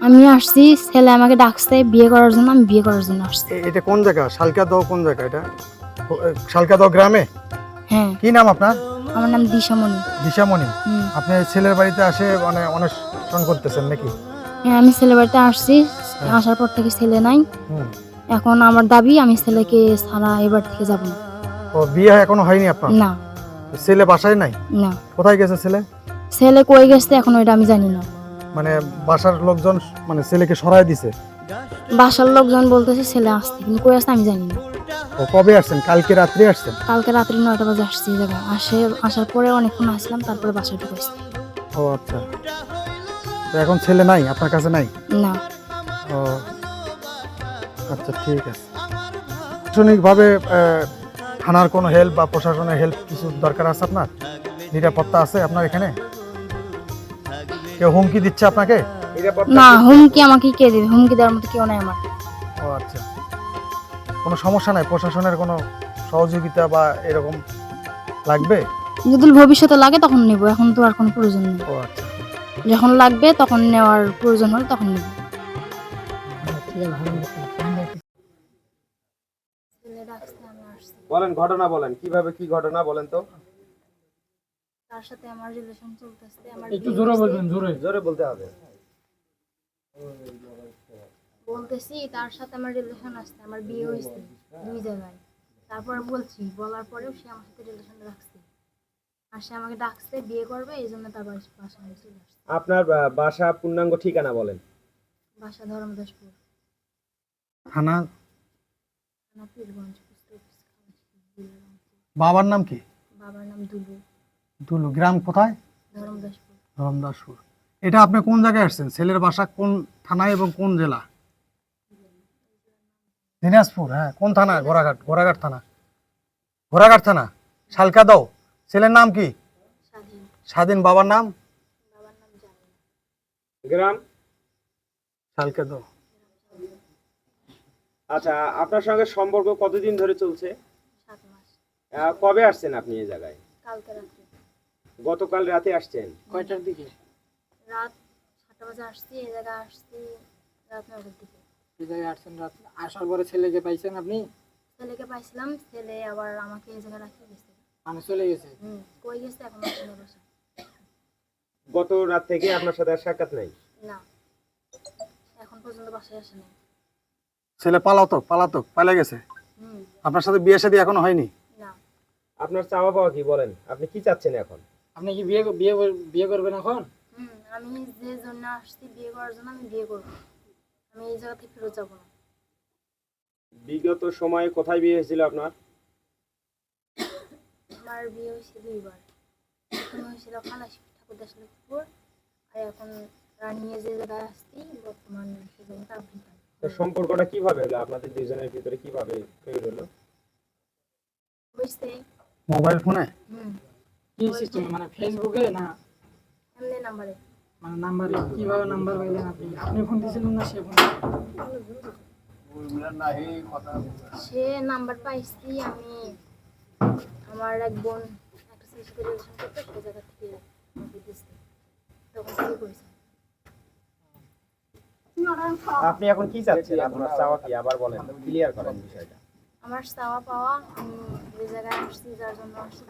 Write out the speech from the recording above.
আমি আসছি, ছেলে আমাকে ডাকছে বিয়ে করার জন্য, আমি বিয়ে করার জন্য আসছি। এটা কোন জায়গা? শালকাদহ কোন জায়গা এটা? শালকাদহ গ্রামে? হ্যাঁ, কি নাম আপনার? আমার নাম দিশামণি। দিশামণি। হুম। আপনি ছেলের বাড়িতে আসে মানে অনশন করতেছেন নাকি? হ্যাঁ, আমি ছেলে বাড়িতে আসছি। হ্যাঁ। আসার পর থেকে ছেলে নাই। হুম। এখন আমার দাবি আমি ছেলেকে ছাড়া এবার থেকে যাব না। ও বিয়ে এখনো হয়নি আপনার? না, ছেলে বাসায় নাই? না। কোথায় গেছে ছেলে? ছেলে কই গেছে এখন ওইটা আমি জানি না। মানে বাসার লোকজন মানে ছেলেকে সরায় দিছে? বাসার লোকজন বলতেছে ছেলে আসছে, কিন্তু কই আসছে আমি জানি না। ও কবে আসছেন? কালকে রাত্রে আসছেন? কালকে রাত্রি 9টা বাজে আসছি এই জায়গায়। আসার পরে অনেকক্ষণ আসলাম, তারপরে বাসায় ঢুকেছি। ও আচ্ছা। তো এখন ছেলে নাই আপনার কাছে? নাই? না, ও আচ্ছা, ঠিক আছে। প্রশাসনিকভাবে থানার কোনো হেল্প বা প্রশাসনের হেল্প কিছু দরকার আছে আপনার? নিরাপত্তা আছে আপনার এখানে? কেউ হুমকি দিচ্ছে আপনাকে? না, হুমকি আমাকে কে দেবে? হুমকি দেওয়ার মতো কেউ নাই আমার। ও আচ্ছা, কোনো সমস্যা নাই? প্রশাসনের কোনো সহযোগিতা বা এরকম লাগবে? যদি ভবিষ্যতে লাগে তখন নেব, এখন তো আর কোনো প্রয়োজন নেই। ও আচ্ছা। যখন লাগবে তখন নেওয়ার প্রয়োজন হলে তখন নেব। বলেন, ঘটনা বলেন, কিভাবে কি ঘটনা বলেন তো। তার সাথে আমার রিলেশন চলতেছে, আমার একটু জোরে বলবেন, জোরে। জোরে বলতে হবে। বলতেছি তার সাথে আমার রিলেশন আসছে, আমার বিয়ে হয়েছে 2 জায়গায়। তারপর বলার পরেও সে আমার সাথে রিলেশন রাখছে, আর সে আমাকে ডাকছে বিয়ে করবে, এই জন্য তার বাসায় চলে আসছে। আপনার বাসা পূর্ণাঙ্গ ঠিকানা বলেন। বাসা ধর্মদাসপুর, থানা? থানা পীরগঞ্জ, পোস্ট অফিস জেলা রংপুর। বাবার নাম কি? বাবার নাম দুলু। দুলু। গ্রাম কোথায়? ধর্মদাসপুর। ধরমদাসপুর। এটা আপনি কোন জায়গায় আসছেন? ছেলের বাসা কোন থানায় এবং কোন জেলা? দিনাজপুর। হ্যাঁ, কোন থানা? ঘোড়াঘাট। ঘোড়াঘাট থানা। ঘোড়াঘাট থানা। শালকাদহ। ছেলের নাম কি? স্বাধীন। স্বাধীন। বাবার নাম? বাবার নাম জানি না। গ্রাম? শালকাদহ। আচ্ছা, আপনার সঙ্গে সম্পর্ক কতদিন ধরে চলছে? 7 মাস। কবে আসছেন আপনি এই জায়গায়? কালকে রাত্রে। গতকাল রাতে আসছেন? কয়টার দিকে? রাত 7টা বাজে আসছি, এই জায়গায় আসছি রাত 9টার দিকে। এই জায়গায় আসছেন রাত, আসার পরে ছেলেকে পাইছেন আপনি? ছেলেকে পাইছিলাম, ছেলে আবার আমাকে এই জায়গায় রাখিয়ে গেছে। মানে চলে গেছে? কই গেছে এখন আসলে বাসা। গত রাত থেকে আপনার সাথে আর সাক্ষাৎ নাই? না, এখন পর্যন্ত বাসায় আসে নাই। ছেলে পালাতক পালিয়ে গেছে? হুম। আপনার সাথে বিয়ে শাদী এখনো হয়নি? না। আপনার চাওয়া পাওয়া কি বলেন? আপনি কি চাচ্ছেন এখন? আপনি কি বিয়ে করবেন এখন? আমি যে জন্য আসছি বিয়ে করার জন্য, আমি বিয়ে করব। আমি এই জায়গা থেকে ফেরত যাবো না। বিগত সময়ে কোথায় বিয়ে হয়েছিল আপনার? আমার বিয়ে হয়েছে 2বার। প্রথমে হয়েছিল খালাসি ঠাকুরদাস লক্ষ্মীপুর, আর এখন রানিয়ে যে জায়গায় আসছি বর্তমান সেজন্য তাবলিগ। তো সম্পর্কটা কিভাবে হলো আপনাদের দুইজনের ভিতরে, কিভাবে তৈরি হলো? হয়েছে মোবাইল ফোনে? কি সিস্টেমে, মানে ফেসবুকে না এমনি নাম্বারে। মানে নাম্বারে? কিভাবে নাম্বার পাইলেন আপনি? আপনি ফোন দিয়েছিলেন না সে ফোন? সে নাম্বার পাইছি আমি, আমার এক বোন একটা ছেলের সাথে রিলেশন করতো, সেই জায়গা থেকে আমাকে দিচ্ছে, তখন থেকে করেছে। আপনি এখন কি চাচ্ছেন? আপনার চাওয়া কি আবার বলেন, ক্লিয়ার করেন বিষয়টা। আমার চাওয়া পাওয়া, আমি যে জায়গায় আসছি যার জন্য আসছি